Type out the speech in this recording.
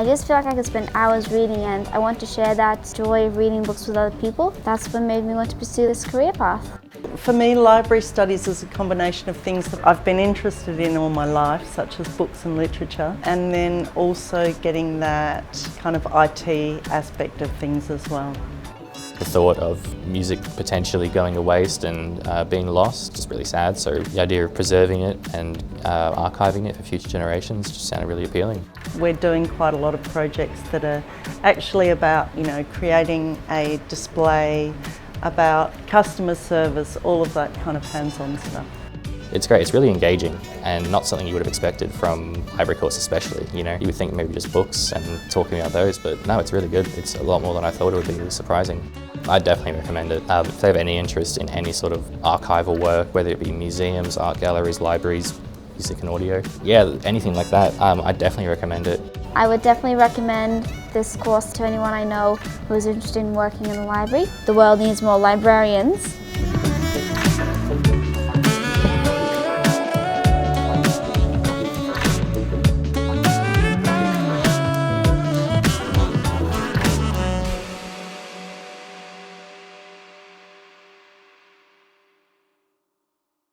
I just feel like I could spend hours reading, and I want to share that joy of reading books with other people. That's what made me want to pursue this career path. For me, library studies is a combination of things that I've been interested in all my life, such as books and literature, and then also getting that kind of IT aspect of things as well. The thought of music potentially going to waste and being lost is really sad, so the idea of preserving it and archiving it for future generations just sounded really appealing. We're doing quite a lot of projects that are actually about, creating a display, about customer service, all of that kind of hands-on stuff. It's great, it's really engaging and not something you would have expected from library course especially, you would think maybe just books and talking about those, but no, it's really good. It's a lot more than I thought it would be. It was surprising. I'd definitely recommend it. If they have any interest in any sort of archival work, whether it be museums, art galleries, libraries, music and audio, yeah, anything like that, I'd definitely recommend it. I would definitely recommend this course to anyone I know who is interested in working in the library. The world needs more librarians.